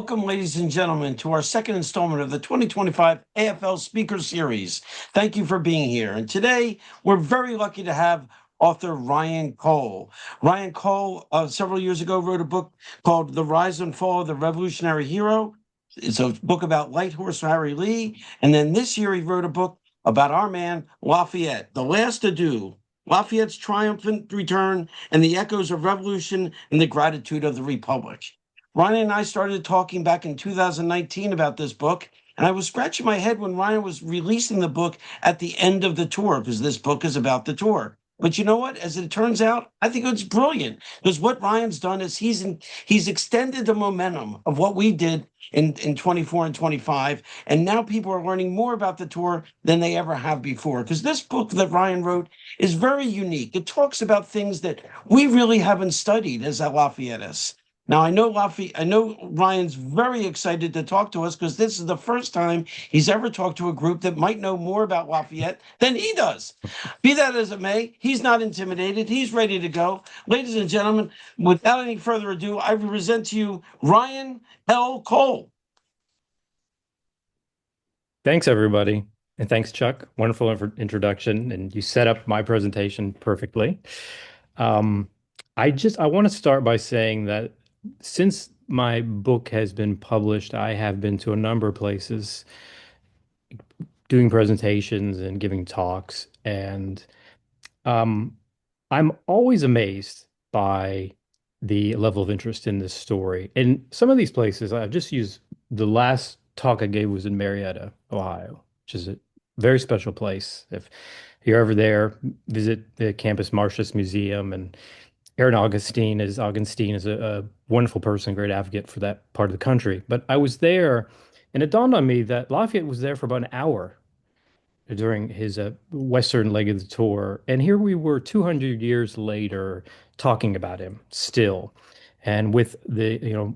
Welcome, ladies and gentlemen, to our second installment of the 2025 AFL Speaker Series. Thank you for being here. And today, we're very lucky to have author Ryan Cole. Ryan Cole, several years ago, wrote a book called The Rise and Fall of the Revolutionary Hero. It's a book about Light Horse Harry Lee. And then this year, he wrote a book about our man, Lafayette, The Last Adieu. Lafayette's triumphant return and the echoes of revolution and the gratitude of the Republic. Ryan and I started talking back in 2019 about this book, and I was scratching my head when Ryan was releasing the book at the end of the tour, because this book is about the tour. But you know what? As it turns out, I think it's brilliant because what Ryan's done is he's extended the momentum of what we did in 24 and 25, and now people are learning more about the tour than they ever have before. Because this book that Ryan wrote is very unique. It talks about things that we really haven't studied as Lafayettes. Now I know Ryan's very excited to talk to us because this is the first time he's ever talked to a group that might know more about Lafayette than he does. Be that as it may, he's not intimidated. He's ready to go. Ladies and gentlemen, without any further ado, I present to you Ryan L. Cole. Thanks, everybody. And thanks, Chuck. Wonderful introduction. And you set up my presentation perfectly. Um, I want to start by saying that since my book has been published, I have been to a number of places doing presentations and giving talks. And um, I'm always amazed by the level of interest in this story. And some of these places, I've just used the last talk I gave was in Marietta, Ohio, which is a very special place. If you're ever there, visit the Campus Martius Museum. And Aaron Augustine is a wonderful person, great advocate for that part of the country. But I was there, and it dawned on me that Lafayette was there for about an hour during his western leg of the tour. And here we were 200 years later talking about him still. And with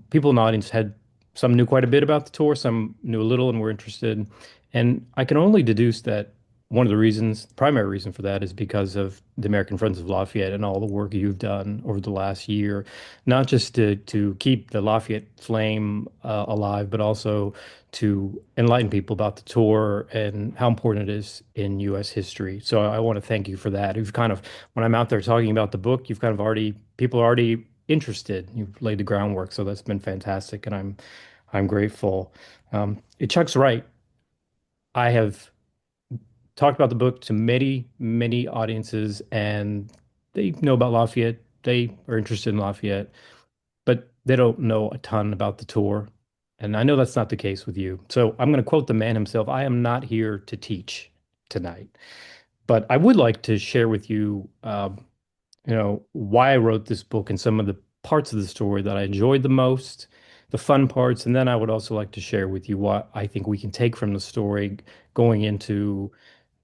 people in the audience had some knew quite a bit about the tour, some knew a little and were interested. And I can only deduce that one of the reasons, the primary reason for that is because of the American Friends of Lafayette and all the work you've done over the last year, not just to keep the Lafayette flame alive, but also to enlighten people about the tour and how important it is in U.S. history. So I want to thank you for that. You've kind of, when I'm out there talking about the book, you've kind of already, people are already interested. You've laid the groundwork, so that's been fantastic, and I'm grateful. Chuck's right. I have talked about the book to many, many audiences, and they know about Lafayette. They are interested in Lafayette, but they don't know a ton about the tour. And I know that's not the case with you. So I'm going to quote the man himself. I am not here to teach tonight, but I would like to share with you, why I wrote this book and some of the parts of the story that I enjoyed the most, the fun parts. And then I would also like to share with you what I think we can take from the story going into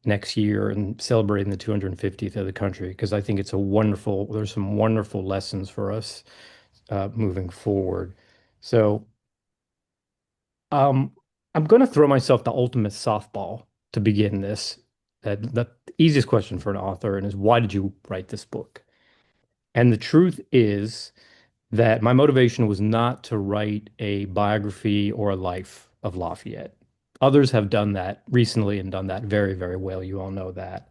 next year and celebrating the 250th of the country, because I think there's some wonderful lessons for us moving forward. So um, I'm going to throw myself the ultimate softball to begin this. The easiest question for an author and is why did you write this book? And the truth is that my motivation was not to write a biography or a life of Lafayette. Others have done that recently and done that very, very well. You all know that.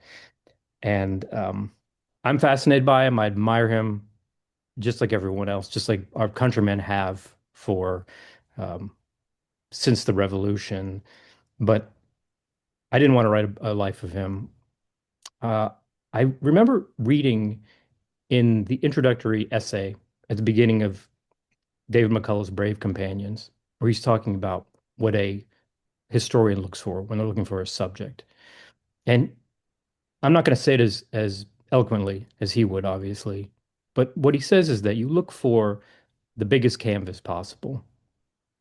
And I'm fascinated by him. I admire him just like everyone else, just like our countrymen have for um, since the revolution. But I didn't want to write a life of him. Uh, I remember reading in the introductory essay at the beginning of David McCullough's Brave Companions, where he's talking about what a historian looks for when they're looking for a subject. And I'm not going to say it as eloquently as he would, obviously, but what he says is that you look for the biggest canvas possible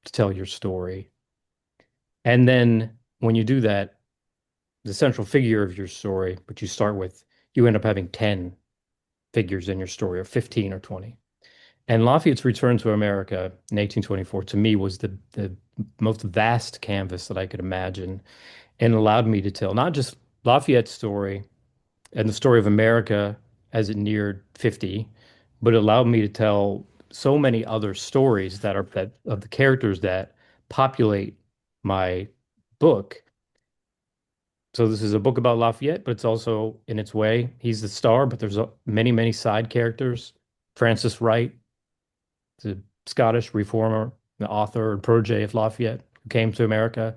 to tell your story. And then when you do that, the central figure of your story, but you start with, you end up having 10 figures in your story, or 15 or 20. And Lafayette's return to America in 1824 to me was the most vast canvas that I could imagine and allowed me to tell not just Lafayette's story and the story of America as it neared 50, but it allowed me to tell so many other stories that of the characters that populate my book. So this is a book about Lafayette, but it's also in its way, he's the star, but there's many, many side characters. Francis Wright, the Scottish reformer, the author and protege of Lafayette, who came to America,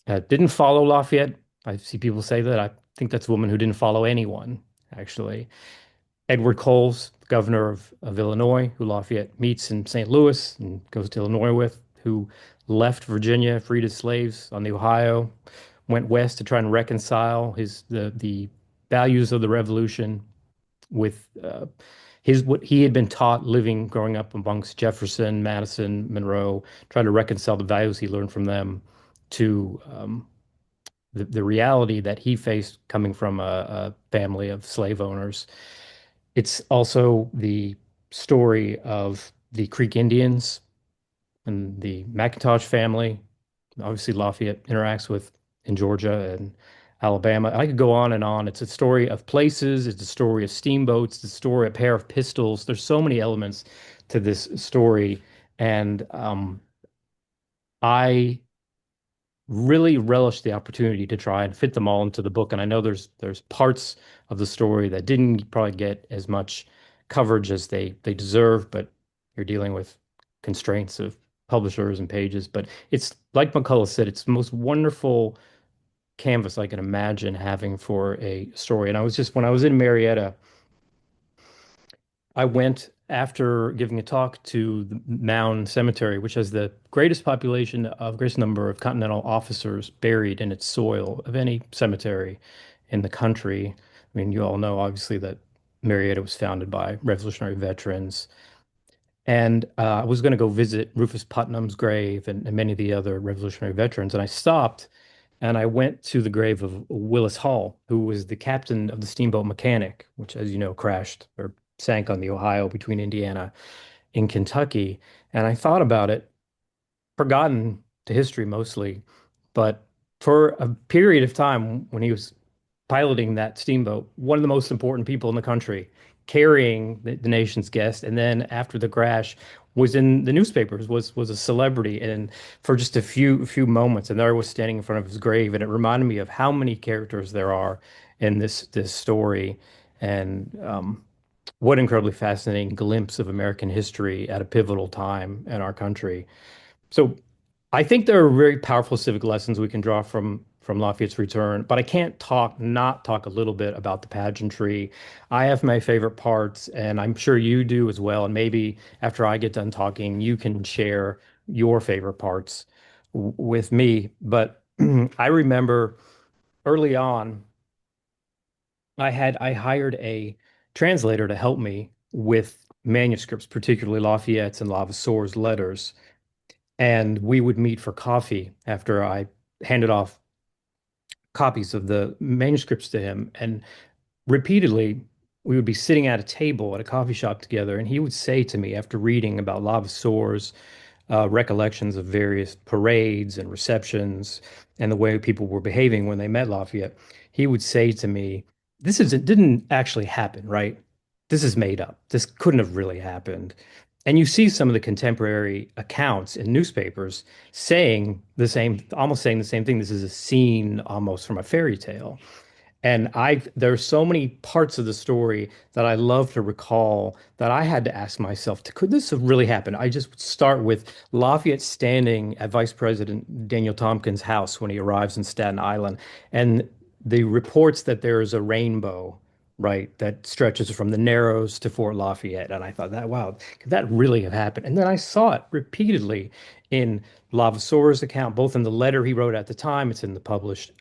didn't follow Lafayette. I see people say that. I think that's a woman who didn't follow anyone, actually. Edward Coles, governor of Illinois, who Lafayette meets in St. Louis and goes to Illinois with, who left Virginia, freed his slaves on the Ohio, went west to try and reconcile the values of the Revolution with his what he had been taught living growing up amongst Jefferson, Madison, Monroe, trying to reconcile the values he learned from them to the reality that he faced coming from a family of slave owners. It's also the story of the Creek Indians and the McIntosh family. Obviously, Lafayette interacts with in Georgia and Alabama. I could go on and on. It's a story of places, it's a story of steamboats, it's a story of a pair of pistols. There's so many elements to this story. And I really relish the opportunity to try and fit them all into the book. And I know there's parts of the story that didn't probably get as much coverage as they deserve, but you're dealing with constraints of publishers and pages. But it's like McCullough said, it's the most wonderful canvas I can imagine having for a story. And I was just when I was in Marietta, I went after giving a talk to the Mound Cemetery, which has the greatest number of Continental officers buried in its soil of any cemetery in the country. I mean, you all know obviously that Marietta was founded by Revolutionary veterans. And I was going to go visit Rufus Putnam's grave and many of the other Revolutionary veterans. And I stopped and I went to the grave of Willis Hall, who was the captain of the steamboat Mechanic, which, as you know, crashed or sank on the Ohio between Indiana and Kentucky. And I thought about it, forgotten to history mostly, but for a period of time when he was piloting that steamboat, one of the most important people in the country, carrying the nation's guest, and then after the crash, was in the newspapers, was a celebrity, and for just a few moments, and there I was standing in front of his grave, and it reminded me of how many characters there are in this story, and what an incredibly fascinating glimpse of American history at a pivotal time in our country. So I think there are very powerful civic lessons we can draw from Lafayette's return, but I can't not talk a little bit about the pageantry. I have my favorite parts, and I'm sure you do as well. And maybe after I get done talking, you can share your favorite parts with me. But I remember early on, I hired a translator to help me with manuscripts, particularly Lafayette's and Lavasseur's letters. And we would meet for coffee after I handed off copies of the manuscripts to him. And repeatedly, we would be sitting at a table at a coffee shop together, and he would say to me after reading about Lavasseur's recollections of various parades and receptions and the way people were behaving when they met Lafayette, he would say to me, didn't actually happen, right? This is made up. This couldn't have really happened." And you see some of the contemporary accounts in newspapers saying the same, almost saying the same thing. This is a scene almost from a fairy tale. And there are so many parts of the story that I love to recall that I had to ask myself, could this have really happened? I just would start with Lafayette standing at Vice President Daniel Tompkins' house when he arrives in Staten Island, and the reports that there is a rainbow, right, that stretches from the Narrows to Fort Lafayette. And I thought that, wow, could that really have happened? And then I saw it repeatedly in Lavasseur's account, both in the letter he wrote at the time, it's in the published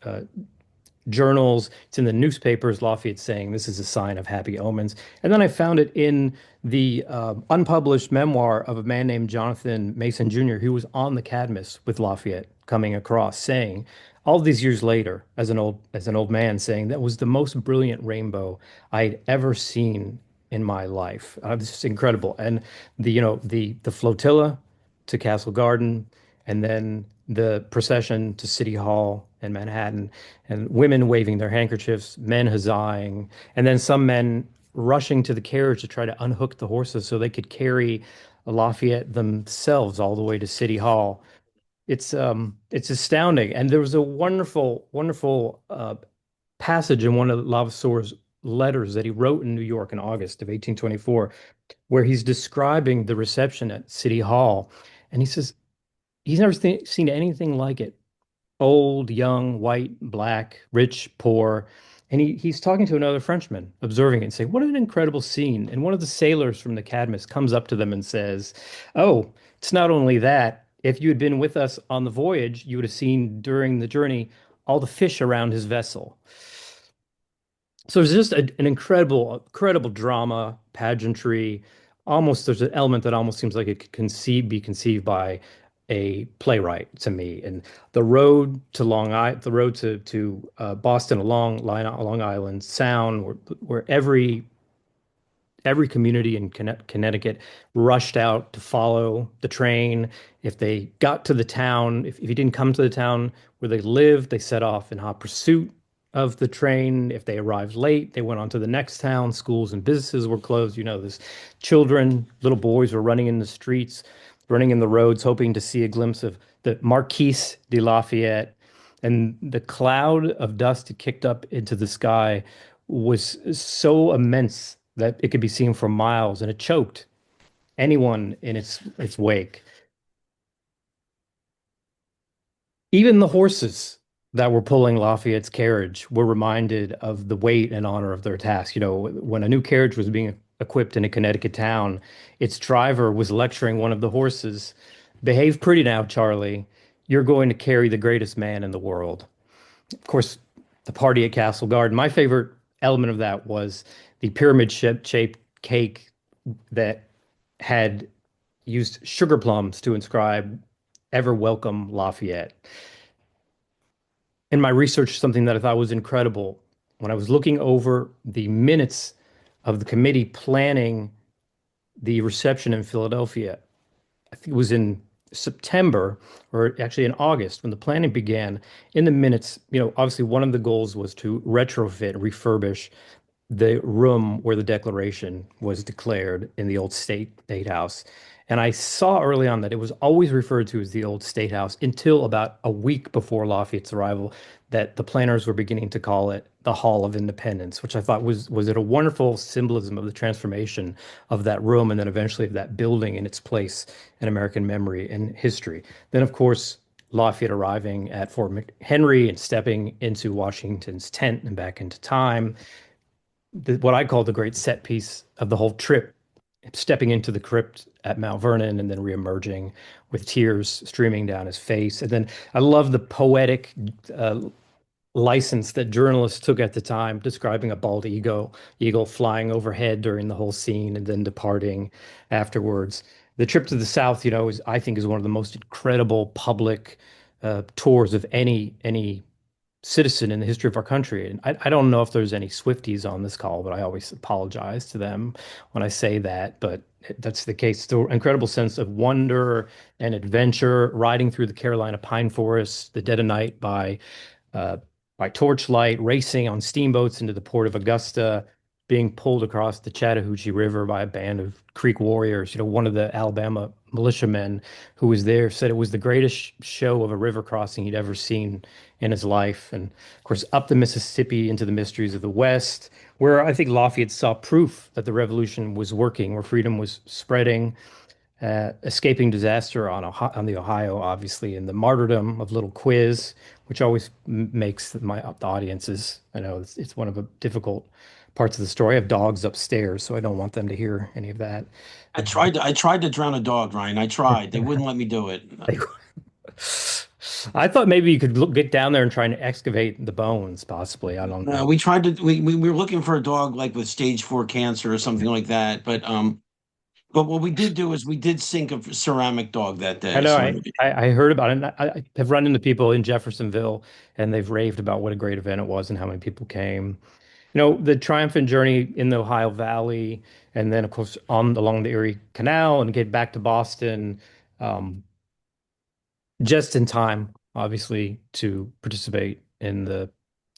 journals. It's in the newspapers. Lafayette saying this is a sign of happy omens. And then I found it in the unpublished memoir of a man named Jonathan Mason Jr., who was on the Cadmus with Lafayette coming across, saying all these years later, as an old man, saying that was the most brilliant rainbow I'd ever seen in my life. This is incredible. And the flotilla to Castle Garden, and then the procession to City Hall in Manhattan, and women waving their handkerchiefs, men huzzahing, and then some men rushing to the carriage to try to unhook the horses so they could carry Lafayette themselves all the way to City Hall. It's astounding. And there was a wonderful passage in one of Lavasseur's letters that he wrote in New York in August of 1824, where he's describing the reception at City Hall. And he says he's never seen anything like it. Old, young, white, black, rich, poor. And he's talking to another Frenchman, observing it, and saying, "What an incredible scene." And one of the sailors from the Cadmus comes up to them and says, "Oh, it's not only that. If you had been with us on the voyage, you would have seen during the journey all the fish around his vessel." So there's just an incredible drama, pageantry. Almost there's an element that almost seems like it could be conceived by a playwright to me. And the road to Boston along Long Island Sound, where every community in Connecticut rushed out to follow the train. If they got to the town, if you didn't come to the town where they lived, they set off in hot pursuit of the train. If they arrived late, they went on to the next town. Schools and businesses were closed. There's children, little boys were running in the streets, running in the roads, hoping to see a glimpse of the Marquise de Lafayette. And the cloud of dust it kicked up into the sky was so immense that it could be seen for miles, and it choked anyone in its wake. Even the horses that were pulling Lafayette's carriage were reminded of the weight and honor of their task. When a new carriage was being equipped in a Connecticut town, its driver was lecturing one of the horses, "Behave pretty now, Charlie. You're going to carry the greatest man in the world." Of course, the party at Castle Garden. My favorite element of that was the pyramid shaped cake that had used sugar plums to inscribe "Ever welcome, Lafayette." In my research, something that I thought was incredible when I was looking over the minutes of the committee planning the reception in Philadelphia. I think it was in September or actually in August when the planning began. In the minutes, obviously one of the goals was to retrofit, refurbish the room where the Declaration was declared in the old State House. And I saw early on that it was always referred to as the old State House until about a week before Lafayette's arrival, that the planners were beginning to call it the Hall of Independence, which I thought was it a wonderful symbolism of the transformation of that room and then eventually of that building in its place in American memory and history. Then, of course, Lafayette arriving at Fort McHenry and stepping into Washington's tent and back into time, what I call the great set piece of the whole trip, stepping into the crypt at Mount Vernon and then reemerging with tears streaming down his face. And then I love the poetic uh, license that journalists took at the time, describing a bald eagle flying overhead during the whole scene and then departing afterwards. The trip to the South, I think is one of the most incredible public tours of any citizen in the history of our country. And I don't know if there's any Swifties on this call, but I always apologize to them when I say that. But that's the case. The incredible sense of wonder and adventure, riding through the Carolina pine forests, the dead of night uh, by torchlight, racing on steamboats into the port of Augusta, being pulled across the Chattahoochee River by a band of Creek warriors. One of the Alabama militiamen who was there said it was the greatest show of a river crossing he'd ever seen in his life. And of course, up the Mississippi into the mysteries of the West, where I think Lafayette saw proof that the revolution was working, where freedom was spreading, escaping disaster on the Ohio, obviously, and the martyrdom of Little Quiz, which always makes the audiences. I know it's one of the difficult parts of the story. I have dogs upstairs, so I don't want them to hear any of that. I tried to drown a dog, Ryan. I tried. They wouldn't let me do it. I thought maybe you could get down there and try and excavate the bones, possibly. I don't know. We tried to we were looking for a dog like with stage 4 cancer or something like that. But what we did do is we did sink a ceramic dog that I day. know. So I heard about it. And I have run into people in Jeffersonville, and they've raved about what a great event it was and how many people came. The triumphant journey in the Ohio Valley, and then of course on along the Erie Canal and get back to Boston, um, just in time, obviously, to participate in the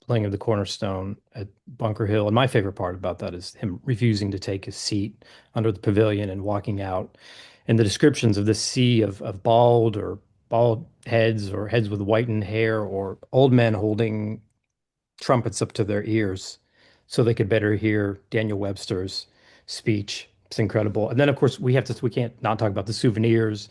laying of the cornerstone at Bunker Hill. And my favorite part about that is him refusing to take his seat under the pavilion and walking out. And the descriptions of this sea of bald or bald heads or heads with whitened hair or old men holding trumpets up to their ears so they could better hear Daniel Webster's speech. It's incredible. And then, of course, we can't not talk about the souvenirs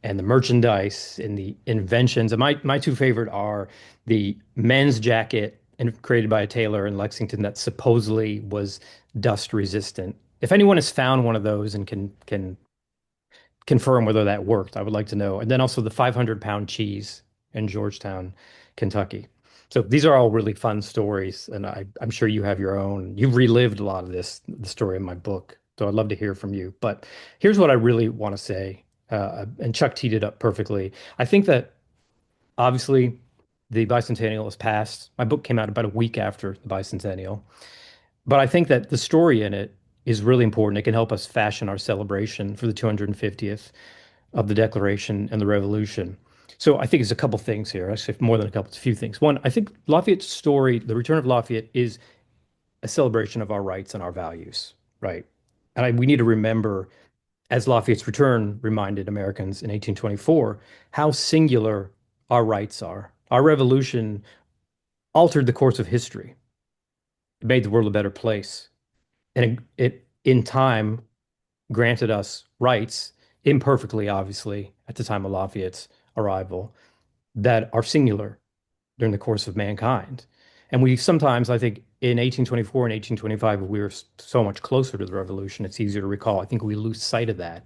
and the merchandise and the inventions. And my two favorite are the men's jacket created by a tailor in Lexington that supposedly was dust resistant. If anyone has found one of those and can confirm whether that worked, I would like to know. And then also the 500-pound cheese in Georgetown, Kentucky. So these are all really fun stories, and I'm sure you have your own. You've relived a lot of the story in my book. So I'd love to hear from you. But here's what I really want to say, and Chuck teed it up perfectly. I think that obviously the bicentennial is passed. My book came out about a week after the bicentennial, but I think that the story in it is really important. It can help us fashion our celebration for the 250th of the Declaration and the Revolution. So I think it's a couple things here. Actually, more than a couple, it's a few things. One, I think Lafayette's story, the return of Lafayette, is a celebration of our rights and our values, right? We need to remember, as Lafayette's return reminded Americans in 1824, how singular our rights are. Our revolution altered the course of history. It made the world a better place. And in time, granted us rights, imperfectly, obviously, at the time of Lafayette's arrival, that are singular during the course of mankind. And we sometimes, I think, in 1824 and 1825, we were so much closer to the revolution, it's easier to recall. I think we lose sight of that.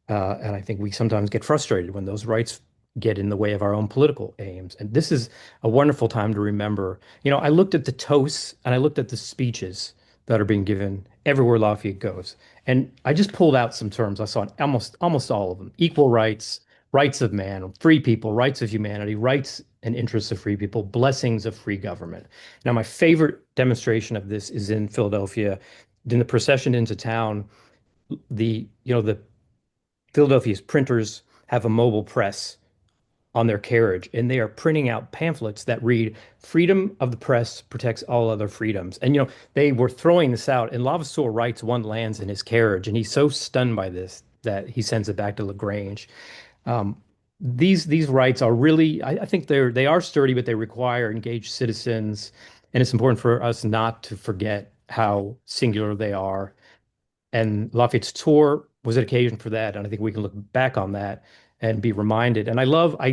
And I think we sometimes get frustrated when those rights get in the way of our own political aims. And this is a wonderful time to remember. I looked at the toasts and I looked at the speeches that are being given everywhere Lafayette goes. And I just pulled out some terms. I saw almost all of them. Equal rights, rights of man, free people, rights of humanity, rights and interests of free people, blessings of free government. Now, my favorite demonstration of this is in Philadelphia. In the procession into town, the Philadelphia's printers have a mobile press on their carriage, and they are printing out pamphlets that read, "Freedom of the press protects all other freedoms." And they were throwing this out, and Levasseur writes one lands in his carriage, and he's so stunned by this that he sends it back to LaGrange. Um, these rights are really, I think they are sturdy, but they require engaged citizens, and it's important for us not to forget how singular they are. And Lafayette's tour was an occasion for that. And I think we can look back on that and be reminded. And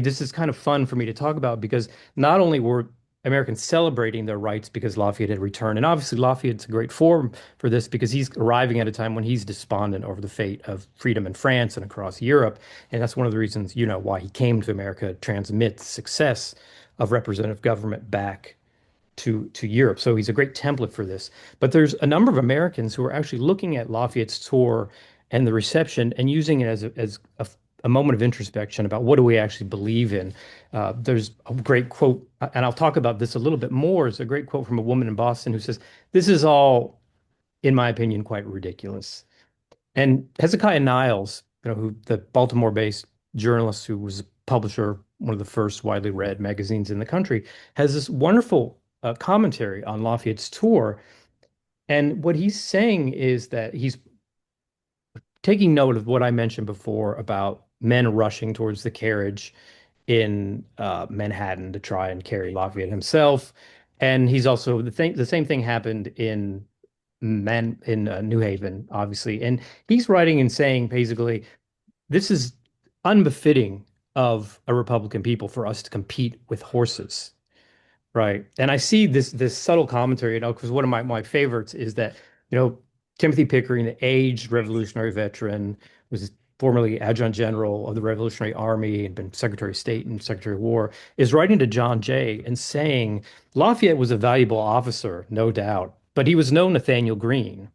this is kind of fun for me to talk about because not only were Americans celebrating their rights because Lafayette had returned, and obviously Lafayette's a great forum for this because he's arriving at a time when he's despondent over the fate of freedom in France and across Europe. And that's one of the reasons, why he came to America to transmit the success of representative government back to Europe. So he's a great template for this. But there's a number of Americans who are actually looking at Lafayette's tour and the reception and using it as a moment of introspection about what do we actually believe in. There's a great quote, and I'll talk about this a little bit more. It's a great quote from a woman in Boston who says, "This is all, in my opinion, quite ridiculous." And Hezekiah Niles, who the Baltimore-based journalist who was a publisher, one of the first widely read magazines in the country, has this wonderful commentary on Lafayette's tour. And what he's saying is that he's taking note of what I mentioned before about men rushing towards the carriage in Manhattan to try and carry Lafayette himself. And he's also the same thing happened in New Haven, obviously. And he's writing and saying basically, this is unbefitting of a Republican people for us to compete with horses. Right. And I see this subtle commentary, because one of my favorites is that, Timothy Pickering, the aged Revolutionary veteran, was formerly Adjutant General of the Revolutionary Army and been Secretary of State and Secretary of War, is writing to John Jay and saying Lafayette was a valuable officer, no doubt, but he was no Nathaniel Greene.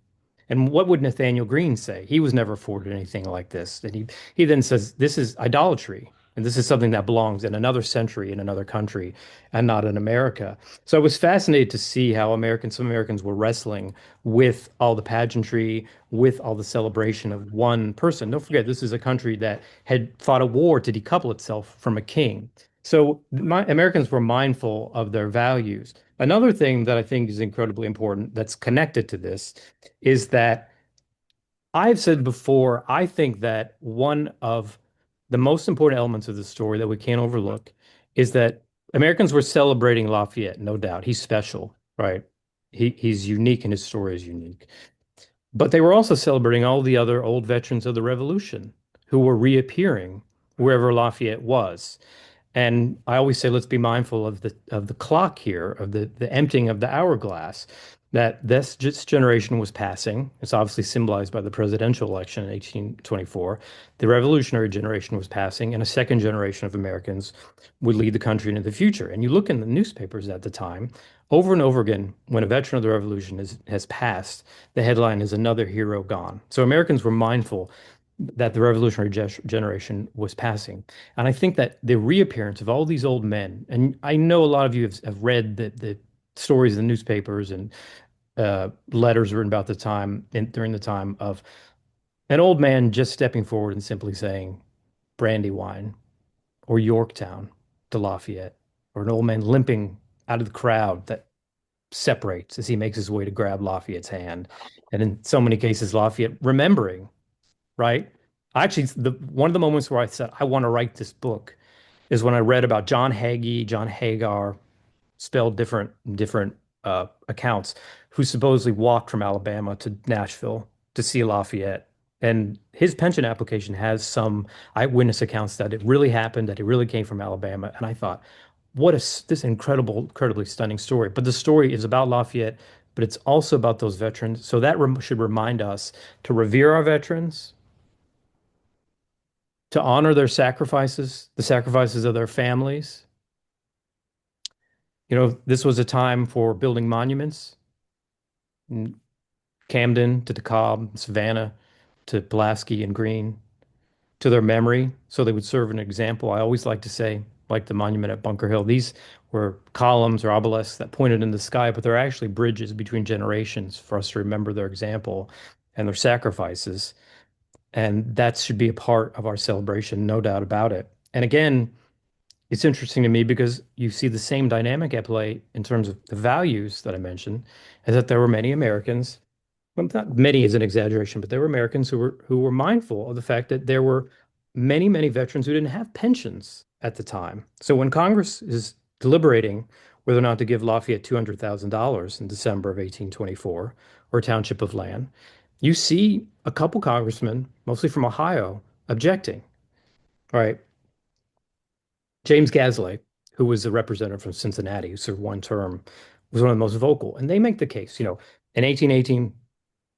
And what would Nathaniel Greene say? He was never afforded anything like this. And he then says, this is idolatry. And this is something that belongs in another century, in another country, and not in America. So I was fascinated to see how some Americans were wrestling with all the pageantry, with all the celebration of one person. Don't forget, this is a country that had fought a war to decouple itself from a king. So Americans were mindful of their values, Another thing that I think is incredibly important that's connected to this is that I've said before, I think that one of the most important elements of the story that we can't overlook is that Americans were celebrating Lafayette, no doubt. He's special, right? He's unique and his story is unique. But they were also celebrating all the other old veterans of the Revolution who were reappearing wherever Lafayette was. And I always say, let's be mindful of the clock here, of the emptying of the hourglass, that this generation was passing. It's obviously symbolized by the presidential election in 1824. The revolutionary generation was passing, and a second generation of Americans would lead the country into the future. And you look in the newspapers at the time, over and over again, when a veteran of the revolution has passed, the headline is another hero gone. So Americans were mindful that the revolutionary generation was passing. And I think that the reappearance of all these old men, and I know a lot of you have read the stories in the newspapers and letters written about the time during the time of an old man just stepping forward and simply saying Brandywine or Yorktown to Lafayette, or an old man limping out of the crowd that separates as he makes his way to grab Lafayette's hand. And in so many cases, Lafayette remembering, right? Actually, the one of the moments where I said, I want to write this book is when I read about John Hagee, John Hagar, spelled different accounts, who supposedly walked from Alabama to Nashville to see Lafayette. And his pension application has some eyewitness accounts that it really happened, that it really came from Alabama. And I thought, this incredibly stunning story. But the story is about Lafayette, but it's also about those veterans. So that should remind us to revere our veterans, to honor their sacrifices, the sacrifices of their families. You know, this was a time for building monuments, in Camden to DeKalb, Savannah to Pulaski and Greene, to their memory, so they would serve an example. I always like to say, like the monument at Bunker Hill, these were columns or obelisks that pointed in the sky, but they're actually bridges between generations for us to remember their example and their sacrifices. And that should be a part of our celebration, no doubt about it. And again, it's interesting to me because you see the same dynamic at play in terms of the values that I mentioned, is that there were many Americans, well, not many is an exaggeration, but there were Americans who were mindful of the fact that there were many veterans who didn't have pensions at the time. So when Congress is deliberating whether or not to give Lafayette $200,000 in December of 1824 or a township of land, you see a couple congressmen, mostly from Ohio, objecting. All right. James Gasley, who was a representative from Cincinnati, who served one term, was one of the most vocal. And they make the case, in 1818,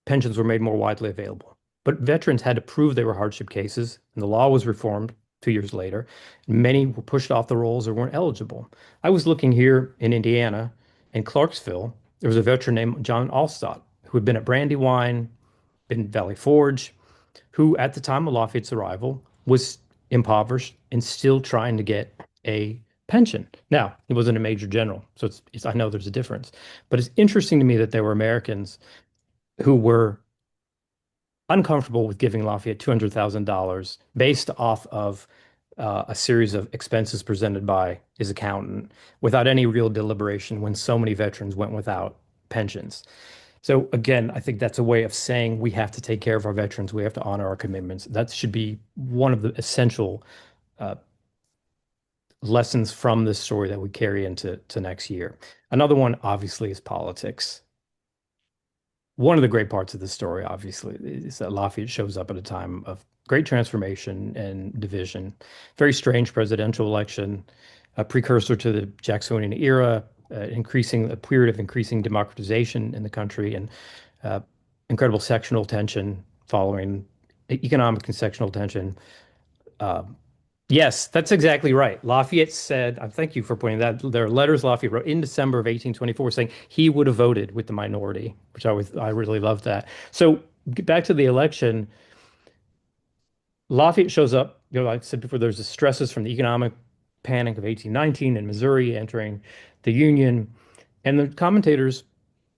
pensions were made more widely available. But veterans had to prove they were hardship cases, and the law was reformed 2 years later. Many were pushed off the rolls or weren't eligible. I was looking here in Indiana, in Clarksville, there was a veteran named John Allstott who had been at Brandywine, been in Valley Forge, who at the time of Lafayette's arrival was impoverished and still trying to get a pension. Now, he wasn't a major general, so I know there's a difference. But it's interesting to me that there were Americans who were uncomfortable with giving Lafayette $200,000 based off of a series of expenses presented by his accountant without any real deliberation when so many veterans went without pensions. So again, I think that's a way of saying we have to take care of our veterans. We have to honor our commitments. That should be one of the essential uh, lessons from this story that we carry into next year. Another one, obviously, is politics. One of the great parts of the story, obviously, is that Lafayette shows up at a time of great transformation and division. Very strange presidential election, a precursor to the Jacksonian era, increasing a period of increasing democratization in the country, and uh, incredible sectional tension following economic and sectional tension. Uh, Yes, that's exactly right. Lafayette said, thank you for pointing that. There are letters Lafayette wrote in December of 1824 saying he would have voted with the minority, which I really love that. So back to the election, Lafayette shows up. Like I said before, there's the stresses from the economic panic of 1819 in Missouri entering the Union. And the commentators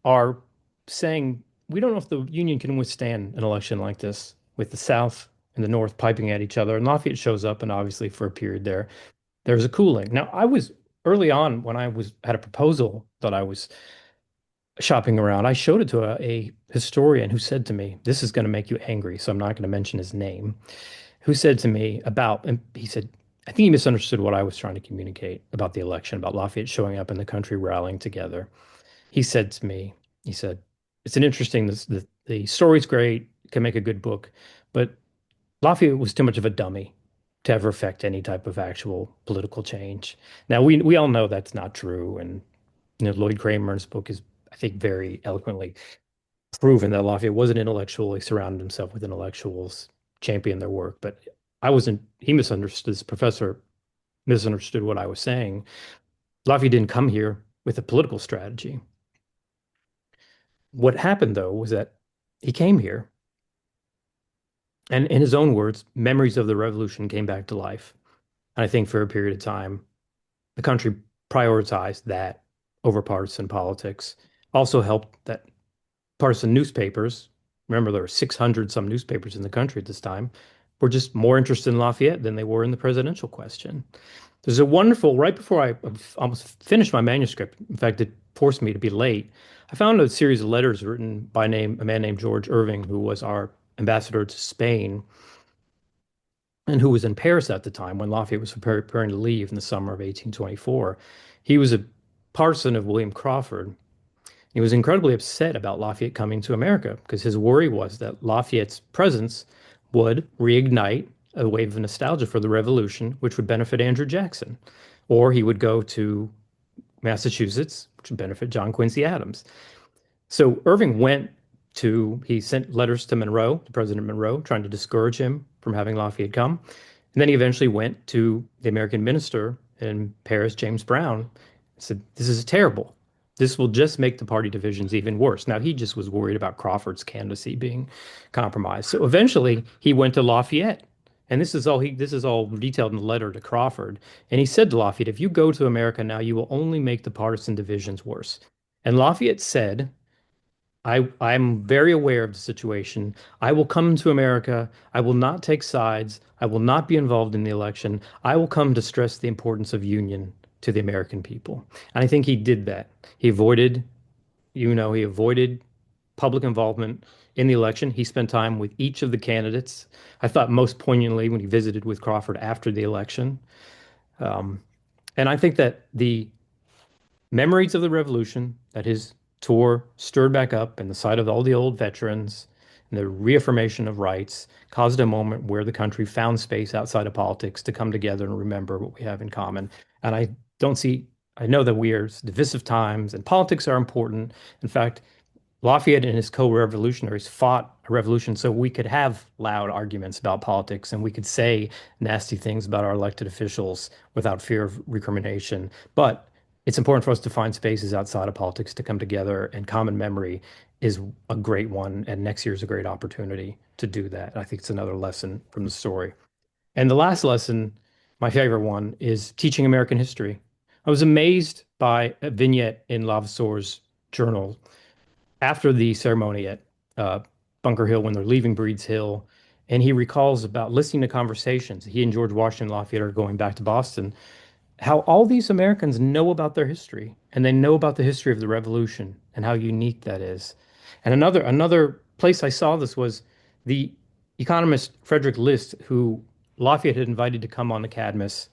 are saying, we don't know if the Union can withstand an election like this with the South and the North piping at each other. And Lafayette shows up, and obviously for a period there's a cooling. Now, I was early on when I was had a proposal that I was shopping around, I showed it to a historian who said to me, "This is going to make you angry," so I'm not going to mention his name. Who said to me about, and he said, I think he misunderstood what I was trying to communicate about the election, about Lafayette showing up in the country rallying together. He said to me, he said, "It's an interesting, the story's great, can make a good book, but Lafayette was too much of a dummy to ever affect any type of actual political change." Now we all know that's not true, and Lloyd Kramer's book is, I think, very eloquently proven that Lafayette was an intellectual. He surrounded himself with intellectuals, championed their work. But I wasn't, he misunderstood, this professor misunderstood what I was saying. Lafayette didn't come here with a political strategy. What happened, though, was that he came here, and in his own words, memories of the revolution came back to life. And I think for a period of time, the country prioritized that over partisan politics. Also helped that partisan newspapers, remember there were 600 some newspapers in the country at this time, were just more interested in Lafayette than they were in the presidential question. There's a wonderful, right before I almost finished my manuscript, in fact, it forced me to be late. I found a series of letters written by a man named George Irving, who was our ambassador to Spain and who was in Paris at the time when Lafayette was preparing to leave in the summer of 1824. He was a partisan of William Crawford. He was incredibly upset about Lafayette coming to America because his worry was that Lafayette's presence would reignite a wave of nostalgia for the Revolution, which would benefit Andrew Jackson, or he would go to Massachusetts, which would benefit John Quincy Adams. So Irving he sent letters to Monroe, to President Monroe, trying to discourage him from having Lafayette come. And then he eventually went to the American minister in Paris, James Brown, and said, "This is terrible. This will just make the party divisions even worse." Now, he just was worried about Crawford's candidacy being compromised. So eventually he went to Lafayette. And this is all detailed in the letter to Crawford. And he said to Lafayette, "If you go to America now, you will only make the partisan divisions worse." And Lafayette said, I'm very aware of the situation. I will come to America. I will not take sides. I will not be involved in the election. I will come to stress the importance of union to the American people. And I think he did that. He avoided public involvement in the election. He spent time with each of the candidates. I thought most poignantly when he visited with Crawford after the election. Um, and I think that the memories of the revolution that his tour stirred back up in the sight of all the old veterans and the reaffirmation of rights caused a moment where the country found space outside of politics to come together and remember what we have in common. And I know that we are divisive times and politics are important. In fact, Lafayette and his co-revolutionaries fought a revolution so we could have loud arguments about politics and we could say nasty things about our elected officials without fear of recrimination. But it's important for us to find spaces outside of politics to come together, and common memory is a great one. And next year is a great opportunity to do that. I think it's another lesson from the story. And the last lesson, my favorite one, is teaching American history. I was amazed by a vignette in Lavasseur's journal after the ceremony at Bunker Hill when they're leaving Breed's Hill. And he recalls about listening to conversations. He and George Washington Lafayette are going back to Boston, how all these Americans know about their history and they know about the history of the Revolution and how unique that is. And another place I saw this was the economist Frederick List, who Lafayette had invited to come on the Cadmus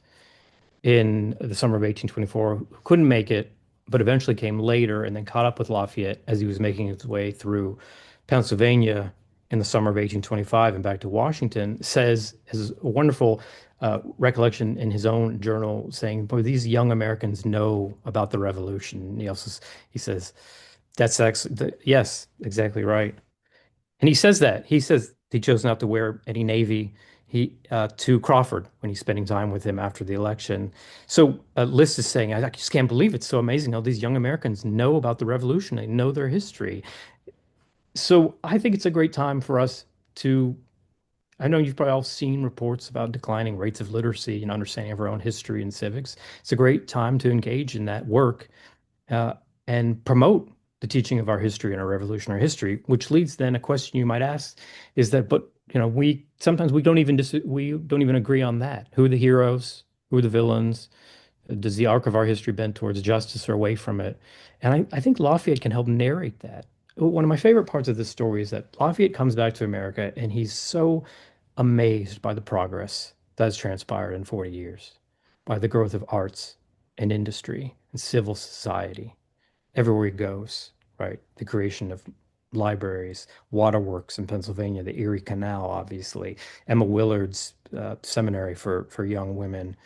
in the summer of 1824, who couldn't make it, but eventually came later and then caught up with Lafayette as he was making his way through Pennsylvania in the summer of 1825 and back to Washington, says has a wonderful recollection in his own journal saying, "Boy, these young Americans know about the Revolution." He says, yes, exactly right." And he says he chose not to wear any navy to Crawford when he's spending time with him after the election. So List is saying, "I just can't believe it's so amazing how these young Americans know about the Revolution. They know their history." So I think it's a great time for us to. I know you've probably all seen reports about declining rates of literacy and understanding of our own history and civics. It's a great time to engage in that work uh, and promote the teaching of our history and our revolutionary history, which leads then a question you might ask is that, but we sometimes we don't even agree on that. Who are the heroes? Who are the villains? Does the arc of our history bend towards justice or away from it? And I think Lafayette can help narrate that. One of my favorite parts of this story is that Lafayette comes back to America and he's so amazed by the progress that's transpired in 40 years, by the growth of arts and industry and civil society everywhere he goes, right? The creation of libraries, waterworks in Pennsylvania, the Erie Canal, obviously, Emma Willard's seminary for young women.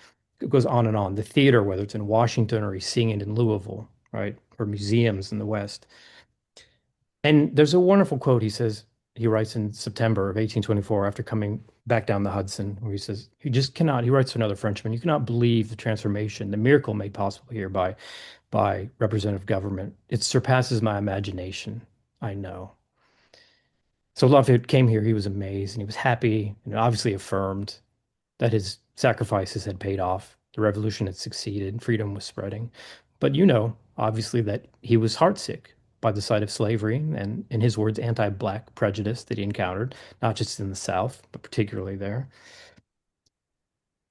It goes on and on. The theater, whether it's in Washington or he's seeing it in Louisville, right? Or museums in the West. And there's a wonderful quote he writes in September of 1824 after coming back down the Hudson, where he says, "You just cannot," he writes to another Frenchman, "you cannot believe the transformation, the miracle made possible here by representative government. It surpasses my imagination. I know." So Lafayette came here, he was amazed and he was happy and obviously affirmed that his sacrifices had paid off. The revolution had succeeded, freedom was spreading. But obviously, that he was heartsick by the sight of slavery and, in his words, anti-black prejudice that he encountered, not just in the South, but particularly there.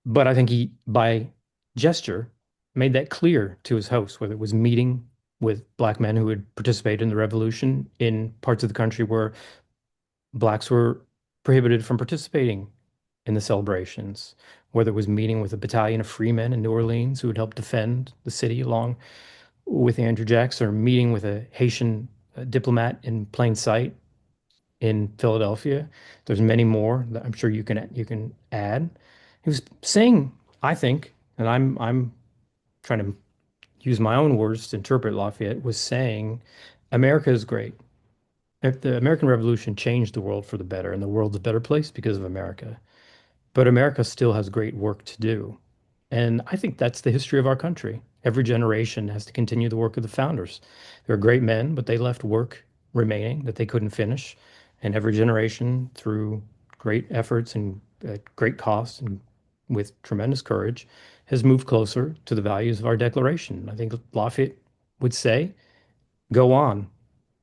But I think he, by gesture, made that clear to his hosts, whether it was meeting with black men who had participated in the revolution in parts of the country where blacks were prohibited from participating in the celebrations, whether it was meeting with a battalion of free men in New Orleans who would help defend the city along with Andrew Jackson, or meeting with a Haitian diplomat in plain sight in Philadelphia. There's many more that I'm sure you can add. He was saying, I think, and I'm trying to use my own words to interpret Lafayette, was saying, America is great. If the American Revolution changed the world for the better, and the world's a better place because of America. But America still has great work to do. And I think that's the history of our country. Every generation has to continue the work of the founders. They're great men, but they left work remaining that they couldn't finish. And every generation, through great efforts and at great cost and with tremendous courage, has moved closer to the values of our Declaration. I think Lafayette would say, go on.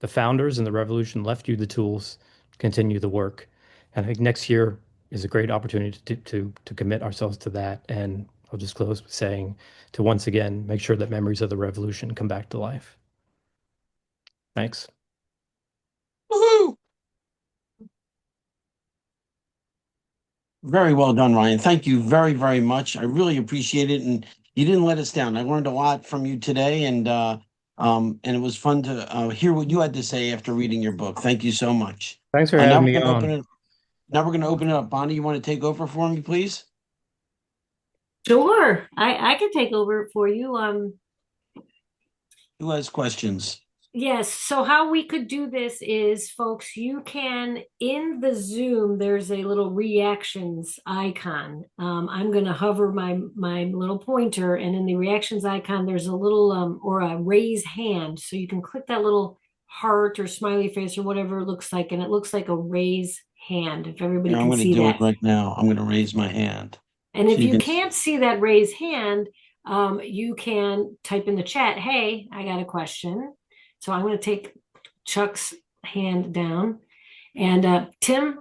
The founders and the revolution left you the tools to continue the work. And I think next year is a great opportunity to commit ourselves to that. And I'll just close with saying to once again make sure that memories of the revolution come back to life. Thanks. Woohoo! Very well done, Ryan. Thank you very, very much. I really appreciate it, and you didn't let us down. I learned a lot from you today, and it was fun to hear what you had to say after reading your book. Thank you so much. Thanks for Now having we're me going to open on. it. Now we're going to open it up. Bonnie, you want to take over for me, please? Sure, I can take over for you. Who has questions? Yes, so how we could do this is, folks, you can in the Zoom, there's a little reactions icon. I'm going to hover my little pointer, and in the reactions icon, there's a little or a raise hand. So you can click that little heart or smiley face or whatever it looks like, and it looks like a raise hand, if everybody Here, I'm can going to see do it that. right now. I'm going to raise my hand And so if you you can. can't see that raise hand, you can type in the chat, hey, I got a question. So I'm going to take Chuck's hand down. And Tim,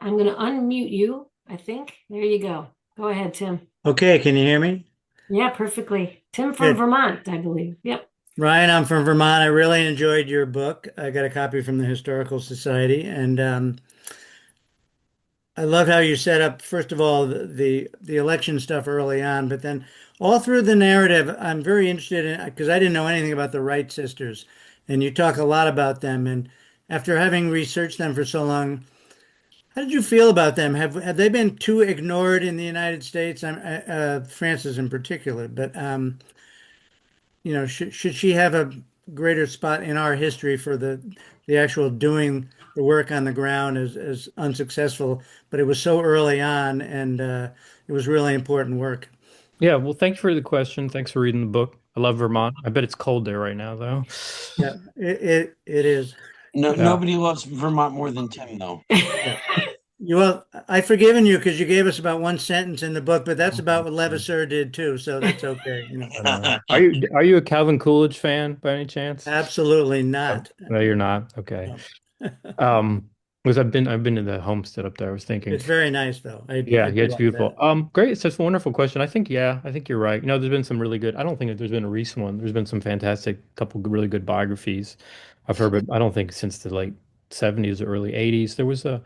I'm going to unmute you, I think. There you go. Go ahead, Tim. Okay, can you hear me? Yeah, perfectly. Tim from Good. Vermont, I believe. Yep. Ryan, I'm from Vermont. I really enjoyed your book. I got a copy from the Historical Society, and I loved how you set up, first of all, the election stuff early on, but then all through the narrative, I'm very interested in because I didn't know anything about the Wright sisters, and you talk a lot about them. And after having researched them for so long, how did you feel about them? Have they been too ignored in the United States? Frances in particular, but should she have a greater spot in our history for the actual doing the work on the ground as unsuccessful, but it was so early on and it was really important work. Yeah, well, thanks for the question. Thanks for reading the book. I love Vermont. I bet it's cold there right now, though. Yeah, it is. No, Yeah. nobody loves Vermont more than Tim, though. Yeah. Well, I've forgiven you because you gave us about one sentence in the book, but that's about what Levasseur did too, so that's okay. I know. Are you a Calvin Coolidge fan by any chance? Absolutely Oh, not. no, you're not. Okay. No. Um, Was I've been to the homestead up there. I was thinking. It's very nice though. I Yeah, yeah, do it's like beautiful. that. Great. It's just a wonderful question. I think, yeah, I think you're right. There's been some really good. I don't think that there's been a recent one. There's been some fantastic couple really good biographies I've heard, but I don't think since the late 70s or early 80s. There was a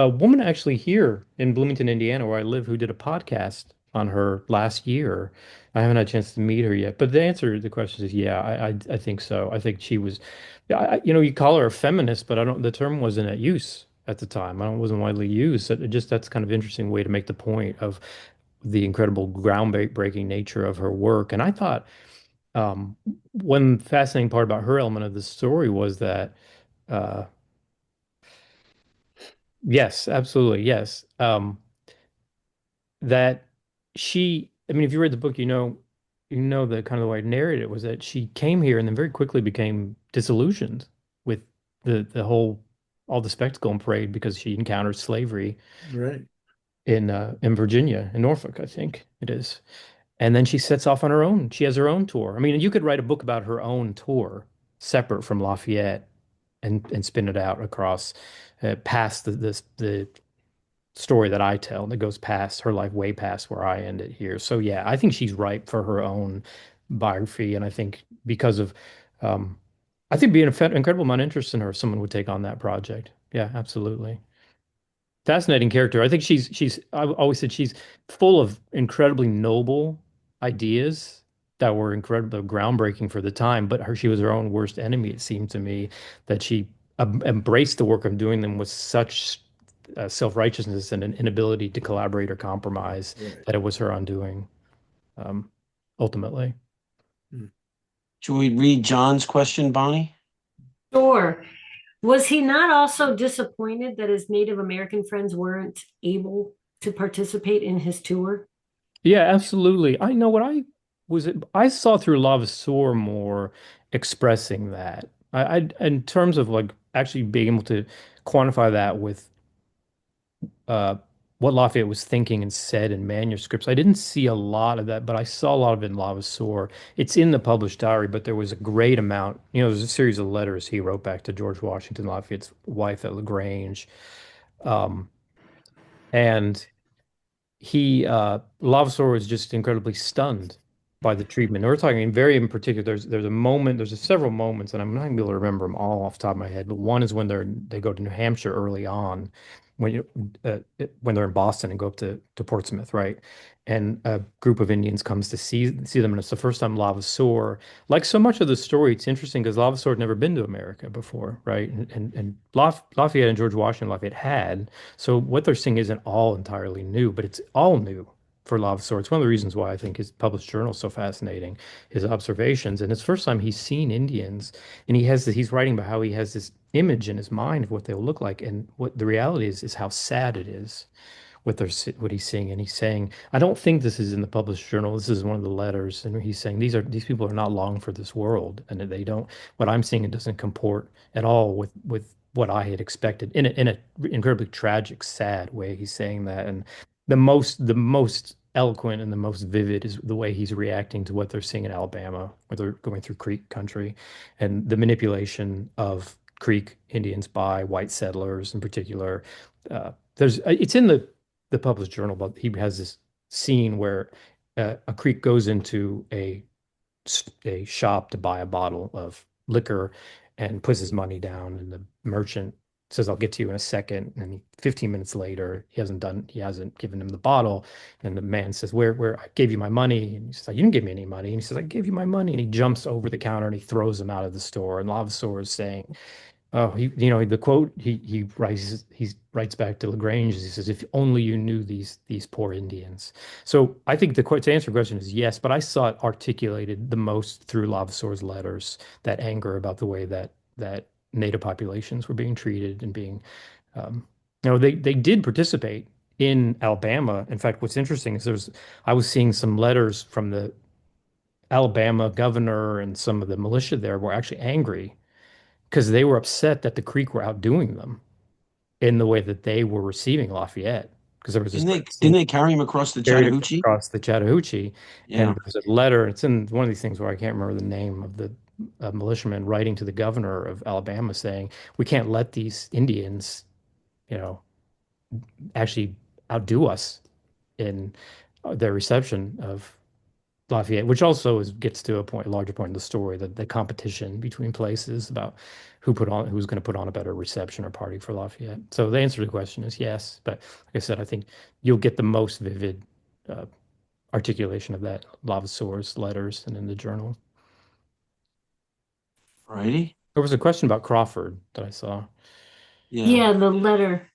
woman actually here in Bloomington, Indiana, where I live, who did a podcast on her last year. I haven't had a chance to meet her yet, but the answer to the question is yeah, I think so. I think she was, yeah, you call her a feminist, but I don't. The term wasn't at use at the time. I don't, wasn't widely used. So it just that's kind of interesting way to make the point of the incredible groundbreaking nature of her work. And I thought one fascinating part about her element of the story was that uh, yes, absolutely, yes, that she. I mean, if you read the book, the kind of the way I narrated it was that she came here and then very quickly became disillusioned with the whole all the spectacle and parade because she encountered slavery Right. in Virginia, in Norfolk, I think it is. And then she sets off on her own. She has her own tour. I mean, you could write a book about her own tour, separate from Lafayette, and spin it out across past the story that I tell that goes past her life, way past where I ended here. So yeah, I think she's ripe for her own biography, and I think because of, um, I think being an incredible amount of interest in her, someone would take on that project. Yeah, absolutely. Fascinating character. I think I've always said she's full of incredibly noble ideas that were incredibly groundbreaking for the time, but she was her own worst enemy, it seemed to me, that she embraced the work of doing them with such self-righteousness and an inability to collaborate or compromise Right. that it was her undoing, um, ultimately. Hmm. Should we read John's question, Bonnie? Sure. Was he not also disappointed that his Native American friends weren't able to participate in his tour? Yeah, absolutely. I know what I was. I saw through Lavasseur more expressing that. In terms of like actually being able to quantify that with uh, what Lafayette was thinking and said in manuscripts. I didn't see a lot of that, but I saw a lot of it in Lavasseur. It's in the published diary, but there was a great amount. There's a series of letters he wrote back to George Washington Lafayette's wife at LaGrange, um, and Lavasor was just incredibly stunned by the treatment. And we're talking very in particular. There's several moments, and I'm not gonna be able to remember them all off the top of my head. But one is when they go to New Hampshire early on, when they're in Boston and go up to Portsmouth, right? And a group of Indians comes to see them, and it's the first time Lavasor, like so much of the story, it's interesting because Lavasor had never been to America before, right? And Lafayette and George Washington Lafayette had. So what they're seeing isn't all entirely new, but it's all new for Lavasor. It's one of the reasons why I think his published journal is so fascinating, his observations. And it's the first time he's seen Indians, and he's writing about how he has this image in his mind of what they'll look like, and what the reality is how sad it is what he's seeing. And he's saying, I don't think this is in the published journal. This is one of the letters, and he's saying these people are not long for this world, and they don't. What I'm seeing, it doesn't comport at all with what I had expected in a incredibly tragic, sad way. He's saying that, and the most eloquent and the most vivid is the way he's reacting to what they're seeing in Alabama, where they're going through Creek country, and the manipulation of Creek Indians by white settlers in particular. It's in the published journal, but he has this scene where a Creek goes into a shop to buy a bottle of liquor and puts his money down, and the merchant says, "I'll get to you in a second." And 15 minutes later, he hasn't given him the bottle. And the man says, where, I gave you my money. And he's like, "You didn't give me any money." And he says, "I gave you my money." And he jumps over the counter and he throws him out of the store. And Lavasor is saying, oh, the quote he writes back to Lagrange. He says, "If only you knew these poor Indians." So I think the quote to answer your question is yes, but I saw it articulated the most through Lavasor's letters, that anger about the way that Native populations were being treated and being, um, they did participate in Alabama. In fact, what's interesting is I was seeing some letters from the Alabama governor, and some of the militia there were actually angry because they were upset that the Creek were outdoing them in the way that they were receiving Lafayette. Because there was this Didn't they great didn't scene they carry him across the carried Chattahoochee? across the Chattahoochee, and Yeah. there's a letter. It's in one of these things where I can't remember the name of militiamen writing to the governor of Alabama saying, we can't let these Indians, you know, actually outdo us in their reception of Lafayette, which also gets to a larger point in the story, that the competition between places about who's going to put on a better reception or party for Lafayette. So the answer to the question is yes, but like I said, I think you'll get the most vivid uh, articulation of that Lavasseur's letters and in the journal. Righty. There was a question about Crawford that I saw. Yeah, the letter.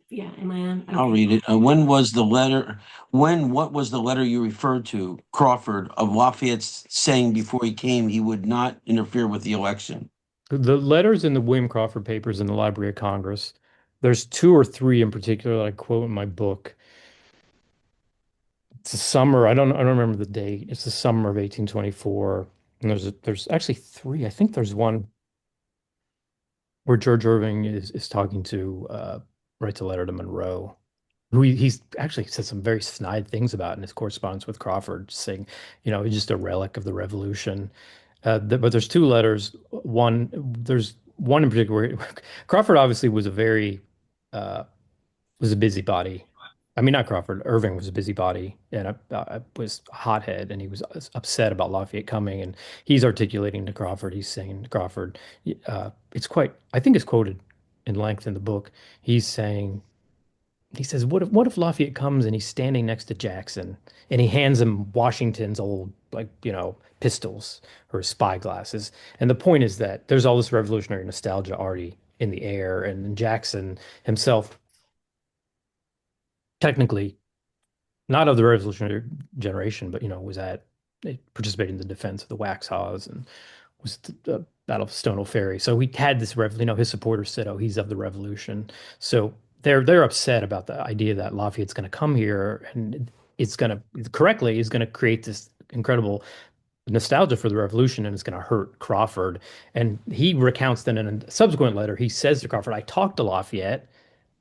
Yeah, am I on? I'll Okay. read it. When was the letter? What was the letter you referred to, Crawford, of Lafayette's saying before he came he would not interfere with the election? The letters in the William Crawford papers in the Library of Congress, there's two or three in particular that I quote in my book. It's the summer. I don't remember the date. It's the summer of 1824. And there's actually three. I think there's one where George Irving is talking to writes a letter to Monroe, who he's actually said some very snide things about in his correspondence with Crawford, saying, he's just a relic of the Revolution. But there's two letters. There's one in particular where Crawford obviously uh, was a busybody. I mean, not Crawford. Irving was a busybody and was a hothead, and he was upset about Lafayette coming. And he's articulating to Crawford. He's saying to Crawford, I think it's quoted in length in the book. He's saying, he says, what if Lafayette comes and he's standing next to Jackson and he hands him Washington's old, like, pistols or spy glasses? And the point is that there's all this revolutionary nostalgia already in the air, and Jackson himself, technically not of the revolutionary generation, but participated in the defense of the Waxhaws and was the Battle of Stonewall Ferry. So he had this his supporters said, "Oh, he's of the revolution." So they're upset about the idea that Lafayette's going to come here and it's going to create this incredible nostalgia for the revolution, and it's going to hurt Crawford. And he recounts then in a subsequent letter, he says to Crawford, "I talked to Lafayette."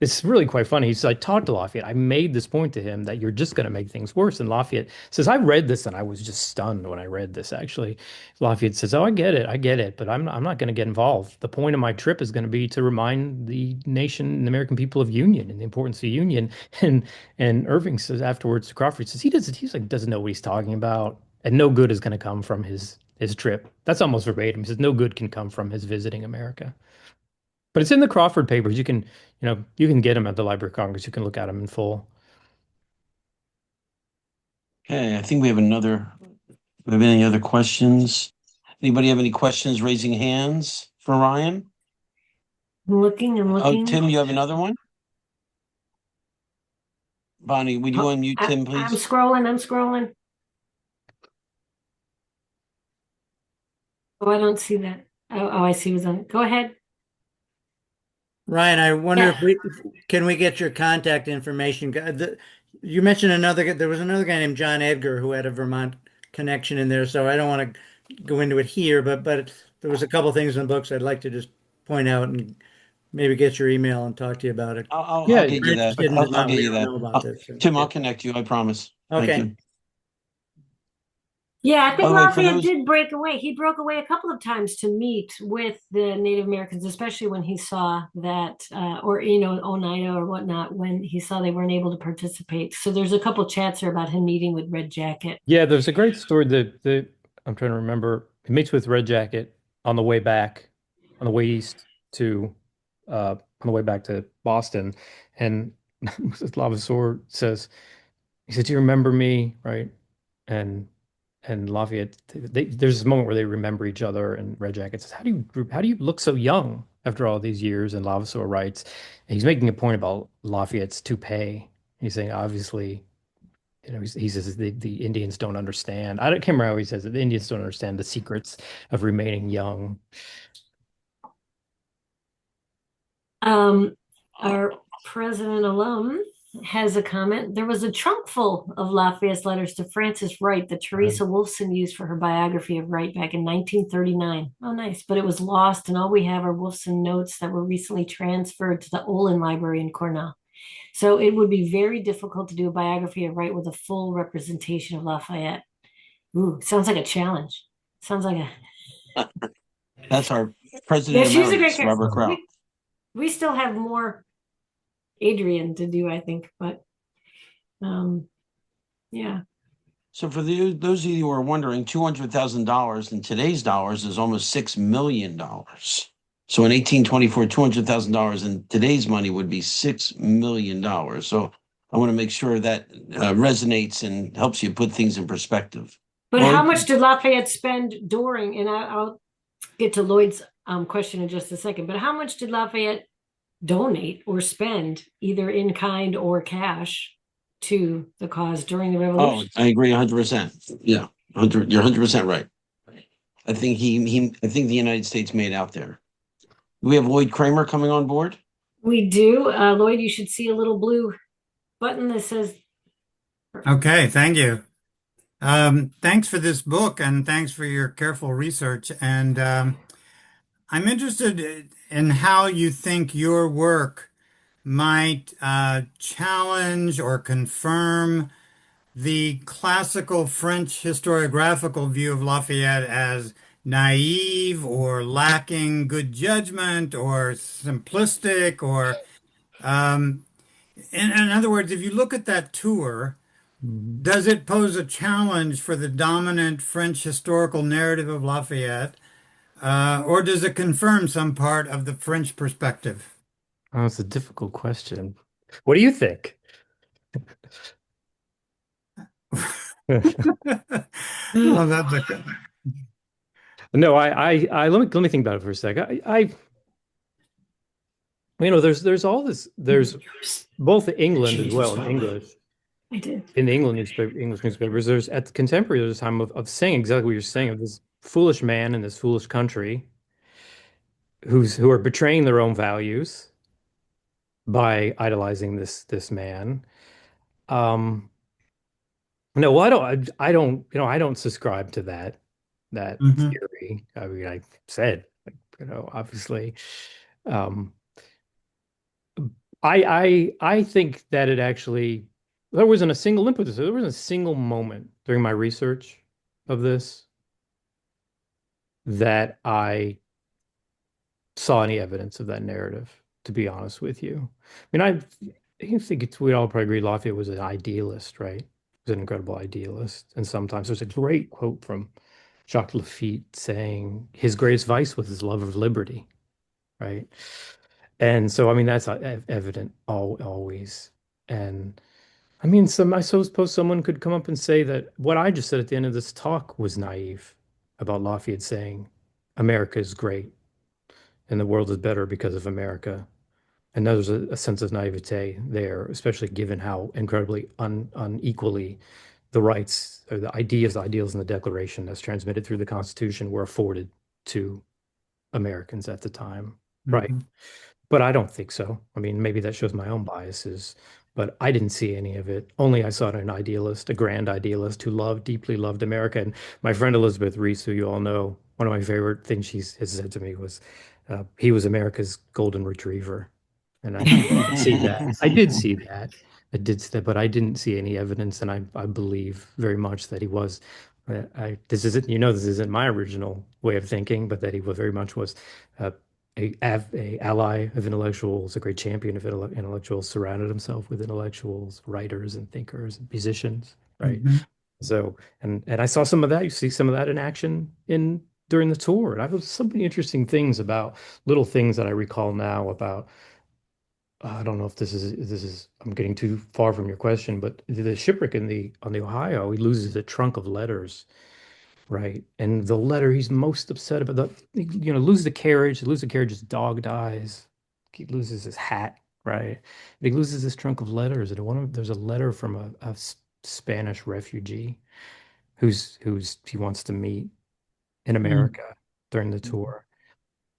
It's really quite funny. He said, I talked to Lafayette. I made this point to him that you're just going to make things worse. And Lafayette says, I read this and I was just stunned when I read this, actually. Lafayette says, oh, I get it, but I'm not going to get involved. The point of my trip is going to be to remind the nation, the American people of union and the importance of union. And Irving says afterwards to Crawford, he says doesn't know what he's talking about. And no good is going to come from his trip. That's almost verbatim. He says, no good can come from his visiting America. But it's in the Crawford papers. You can get them at the Library of Congress. You can look at them in full. Okay, I think we have any other questions? Anybody have any questions raising hands for Ryan? I'm looking. Oh, Tim, you have another one? Bonnie, would you unmute Tim, I'm please? scrolling. Oh, I don't see that. Oh, I see what's on. Go ahead. Ryan, I wonder Yeah. if can we get your contact information? You mentioned there was another guy named John Edgar who had a Vermont connection in there, so I don't want to go into it here, but there was a couple things in the books I'd like to just point out and maybe get your email and talk to you about it. Yeah, I'll get We're you that. interested in I'll Vermont. get We you don't that. know about this. So, Tim, yeah. I'll connect you. I promise. Thank Okay. you. Yeah, I By think the way, for Lafayette those, did break away. He broke away a couple of times to meet with the Native Americans, especially when he saw that, or Oneida or whatnot, when he saw they weren't able to participate. So there's a couple chats there about him meeting with Red Jacket. yeah. There's a great story that I'm trying to remember. He meets with Red Jacket on the way back, on the way east to, on the way back to Boston, and Lavaseur says, he said, "Do you remember me?" Right, and Lafayette, there's this moment where they remember each other, and Red Jacket says, how do you look so young after all these years?" And Lavaseur writes, and he's making a point about Lafayette's toupee. He's saying, obviously, he says the Indians don't understand. Can't remember how he says it. The Indians don't understand the secrets of remaining young. Our president alum has a comment. There was a trunk full of Lafayette's letters to Frances Wright that Teresa Wolfson used for her biography of Wright back in 1939. Oh, nice. But it was lost, and all we have are Wolfson notes that were recently transferred to the Olin Library in Cornell. So it would be very difficult to do a biography of Wright with a full representation of Lafayette. Ooh, sounds like a challenge. Sounds like a That's our yeah. president She's a great emeritus, character. Robert Kraut. We still have more Adrian to do, I think, but um, yeah. So for those of you who are wondering, $200,000 in today's dollars is almost $6 million. So in 1824, $200,000 in today's money would be $6 million. So I want to make sure that resonates and helps you put things in perspective. But how Lloyd? much did Lafayette spend during? And I'll get to Lloyd's question in just a second. But how much did Lafayette donate or spend, either in kind or cash, to the cause during the Oh, revolution? I agree 100%. Yeah, 100, you're 100% right. I think I think the United States made out there. We have Lloyd Kramer coming on board. We do. Lloyd, you should see a little blue button that says. Okay, thank you. Thanks for this book and thanks for your careful research. And I'm interested in how you think your work might challenge or confirm the classical French historiographical view of Lafayette as naive or lacking good judgment or simplistic or in other words, if you look at that tour, Mhm. does it pose a challenge for the dominant French historical narrative of Lafayette, or does it confirm some part of the French perspective? Oh, it's a difficult question. What do you think? Well, that's a No, let me think about it for a sec. there's all this, there's both England as well, in English, I did. in the English newspapers, there's at the contemporary, there's a time of saying exactly what you're saying, of this foolish man in this foolish country who are betraying their own values by idolizing this man. Um, no, well, I don't subscribe to that Mhm, theory. I mean, I said, obviously, um, I think that it actually there wasn't a single impetus. There wasn't a single moment during my research of this that I saw any evidence of that narrative, to be honest with you. I mean, I think we all probably agree Lafayette was an idealist, right? He was an incredible idealist. And sometimes there's a great quote from Jacques Lafitte saying his greatest vice was his love of liberty, right? And so, I mean, that's evident always. And I mean, I suppose someone could come up and say that what I just said at the end of this talk was naive about Lafayette saying America is great and the world is better because of America. And there's a sense of naivete there, especially given how incredibly unequally the rights or the ideals in the Declaration that's transmitted through the Constitution were afforded to Americans at the time. Right. mhm, But I don't think so. I mean, maybe that shows my own biases, but I didn't see any of it. Only I saw an idealist, a grand idealist who deeply loved America. And my friend Elizabeth Reese, who you all know, one of my favorite things she has said to me was, he was America's golden retriever. And I did see that. I did see that. I did see that, but I didn't see any evidence, and I believe very much that he was. This isn't, this isn't my original way of thinking, but that he was very much was uh, a ally of intellectuals, a great champion of intellectuals, surrounded himself with intellectuals, writers and thinkers and musicians, right? mhm. So, and I saw some of that. You see some of that in action in during the tour. And I have so many interesting things about little things that I recall now about. I don't know if this is I'm getting too far from your question, but the shipwreck on the Ohio, he loses a trunk of letters, right? And the letter he's most upset about, lose the carriage, his dog dies, he loses his hat, right? But he loses this trunk of letters, and there's a letter from a Spanish refugee who's he wants to meet in Mm, America during the tour.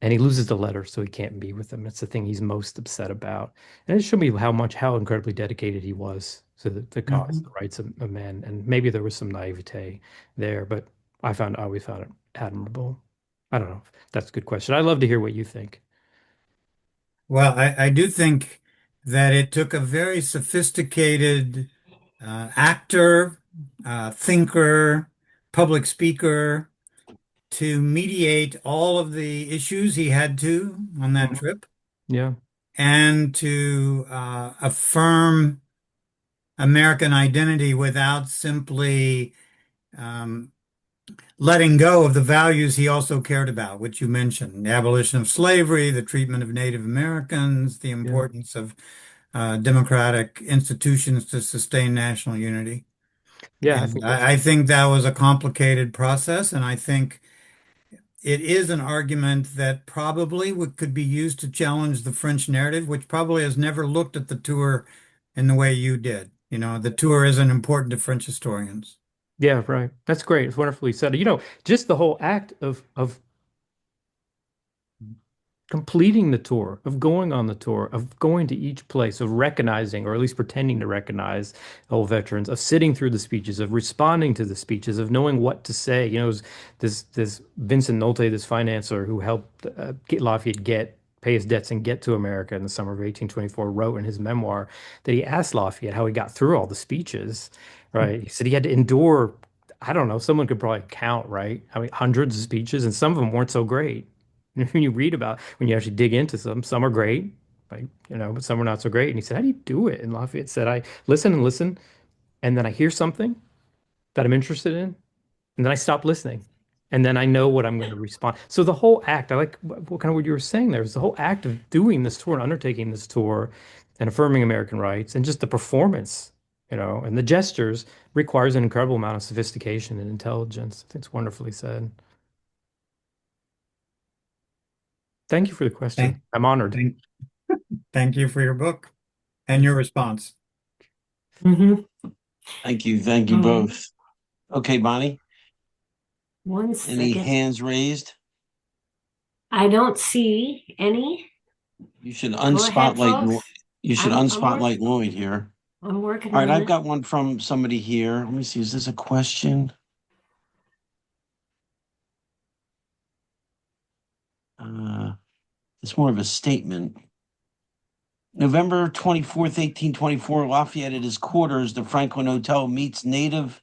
And he loses the letter, so he can't be with them. It's the thing he's most upset about. And it showed me how incredibly dedicated he was to the cause, the mhm. rights of men. And maybe there was some naivete there, but I always found it admirable. I don't know. That's a good question. I'd love to hear what you think. Well, I do think that it took a very sophisticated actor, thinker, public speaker, to mediate all of the issues he had to on that trip Yeah. and to affirm American identity without simply um, letting go of the values he also cared about, which you mentioned, the abolition of slavery, the treatment of Native Americans, the Yeah. importance of democratic institutions to sustain national unity. Yeah. I And think that's, I think that was a complicated process, and I think it is an argument that probably could be used to challenge the French narrative, which probably has never looked at the tour in the way you did. You know, the tour isn't important to French historians. yeah, right. That's great. It's wonderfully said. Just the whole act of completing the tour, of going on the tour, of going to each place, of recognizing, or at least pretending to recognize old veterans, of sitting through the speeches, of responding to the speeches, of knowing what to say. It was this Vincent Nolte, this financier who helped get Lafayette pay his debts and get to America in the summer of 1824, wrote in his memoir that he asked Lafayette how he got through all the speeches, right? He said he had to endure, I don't know, someone could probably count, right? I mean, hundreds of speeches, and some of them weren't so great. When you read about, when you actually dig into some are great, like, but some are not so great. And he said, how do you do it? And Lafayette said, I listen and listen, and then I hear something that I'm interested in, and then I stop listening. And then I know what I'm going to respond. So the whole act, I like what kind of what you were saying there, is the whole act of doing this tour and undertaking this tour and affirming American rights and just the performance, and the gestures requires an incredible amount of sophistication and intelligence. I think it's wonderfully said. Thank you for the Thank, question. I'm honored. thank, thank you for your book and your response. Mhm. Thank you. Thank you both. Okay, Bonnie, One any second. hands raised? I don't see any. You should Go ahead, unspotlight. folks. You should I'm unspotlight Lloyd here. I'm working All right, on I've it. got one from somebody here. Let me see. Is this a question? It's more of a statement. November 24th, 1824, Lafayette at his quarters, the Franklin Hotel, meets native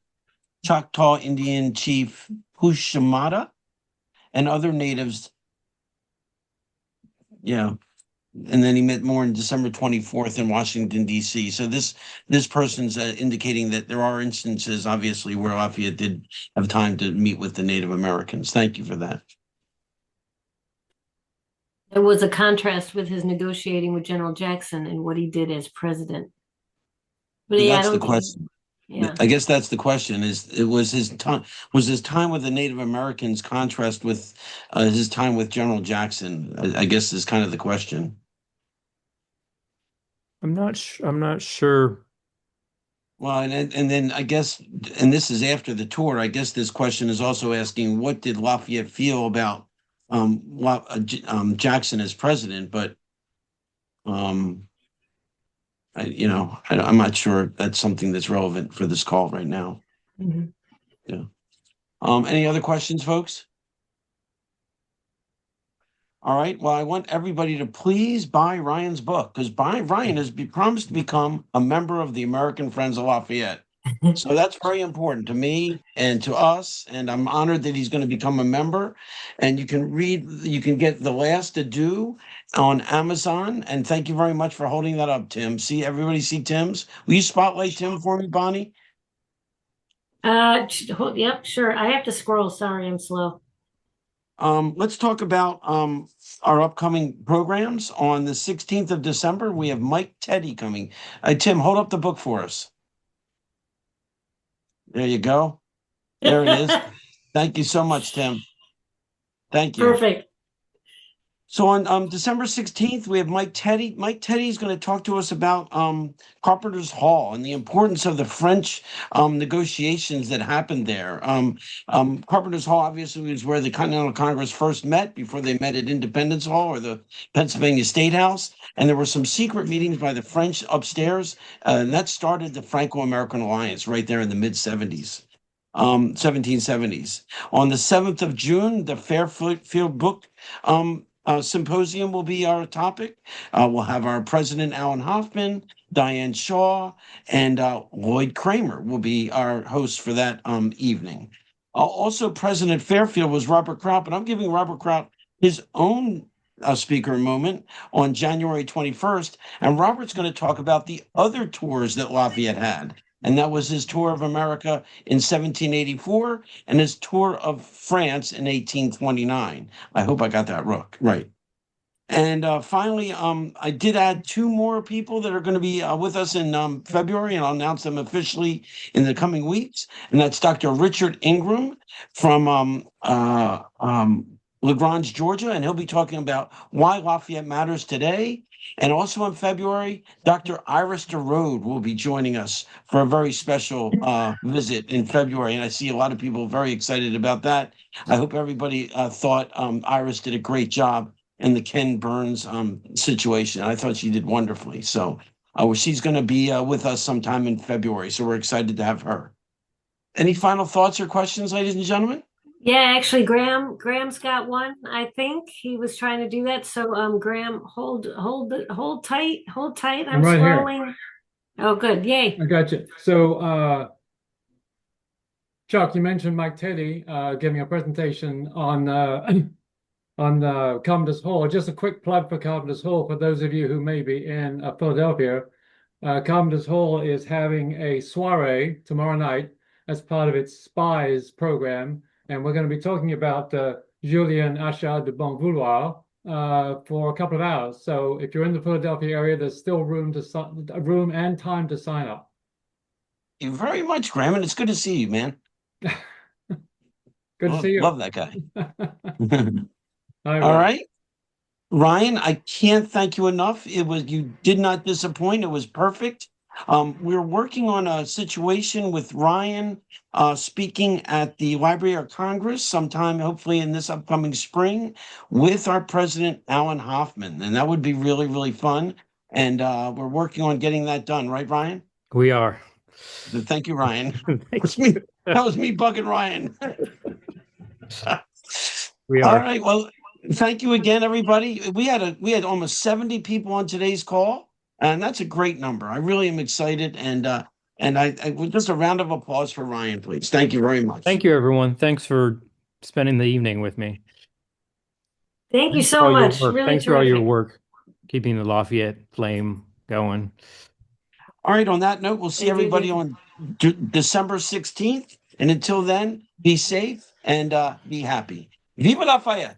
Choctaw Indian chief Pushamata and other natives. Yeah. And then he met more on December 24th in Washington, D.C. So this person's indicating that there are instances, obviously, where Lafayette did have time to meet with the Native Americans. Thank you for that. There was a contrast with his negotiating with General Jackson and what he did as president. But yeah, I That's the don't think. question. Yeah. I guess that's the question. Was his time with the Native Americans contrast with his time with General Jackson? I guess is kind of the question. I'm not sure. Well, and then I guess, and this is after the tour. I guess this question is also asking, what did Lafayette feel about Jackson as president? But I'm not sure that's something that's relevant for this call right now. Mhm. Yeah. Any other questions, folks? All right. Well, I want everybody to please buy Ryan's book because Ryan has promised to become a member of the American Friends of Lafayette. So that's very important to me and to us. And I'm honored that he's going to become a member. And you can get The Last Adieu on Amazon. And thank you very much for holding that up, Tim. Everybody see Tim's? Will you spotlight Tim for me, Bonnie? Yep, sure. I have to scroll. Sorry, I'm slow. Let's talk about our upcoming programs. On the 16th of December, we have Mike Teddy coming. Tim, hold up the book for us. There you go. There it is. Thank you so much, Tim. Thank you. Perfect. So on December 16th, we have Mike Teddy. Mike Teddy is going to talk to us about Carpenter's Hall and the importance of the French negotiations that happened there. Carpenter's Hall obviously was where the Continental Congress first met before they met at Independence Hall or the Pennsylvania State House. And there were some secret meetings by the French upstairs. And that started the Franco-American Alliance right there in the mid-70s. 1770s. On the 7th of June, the Fairfield Book Symposium will be our topic. We'll have our president, Alan Hoffman, Diane Shaw, and Lloyd Kramer will be our hosts for that evening. Also present at Fairfield was Robert Kraut, but I'm giving Robert Kraut his own speaker moment on January 21st. And Robert's going to talk about the other tours that Lafayette had. And that was his tour of America in 1784 and his tour of France in 1829. I hope I got that right. And finally, I did add two more people that are going to be with us in February, and I'll announce them officially in the coming weeks. And that's Dr. Richard Ingram from LaGrange, Georgia, and he'll be talking about why Lafayette matters today. And also in February, Dr. Iris DeRode will be joining us for a very special visit in February. And I see a lot of people very excited about that. I hope everybody thought Iris did a great job in the Ken Burns situation. I thought she did wonderfully. So she's going to be with us sometime in February. So we're excited to have her. Any final thoughts or questions, ladies and gentlemen? Yeah, actually, Graham's got one. I think he was trying to do that. So, Graham, hold tight. I'm right here. scrolling. Oh, good. Yay. I got you. So, Chuck, you mentioned Mike Teddy giving a presentation on Carpenter's Hall. Just a quick plug for Carpenter's Hall for those of you who may be in Philadelphia. Carpenter's Hall is having a soiree tomorrow night as part of its SPIES program, and we're going to be talking about Julien Achard de Bonvouloir for a couple of hours. So if you're in the Philadelphia area, there's still room and time to sign up. Thank you very much, Graham, and it's good to see you, man. Good to see you. Love that guy. All right. Ryan, I can't thank you enough. You did not disappoint. It was perfect. We're working on a situation with Ryan speaking at the Library of Congress sometime, hopefully in this upcoming spring, with our president, Alan Hoffman. And that would be really, really fun. And we're working on getting that done. Right, Ryan? We are. Thank you, Ryan. That was me bugging Ryan. We are. All right. Well, thank you again, everybody. We had almost 70 people on today's call, and that's a great number. I really am excited, and I just a round of applause for Ryan, please. Thank you very much. Thank you, everyone. Thanks for spending the evening with me. Thank you so much. Really Thanks for all your work, keeping the Lafayette flame going. All right. On that note, we'll see everybody on December 16th. And until then, be safe and be happy. Viva Lafayette!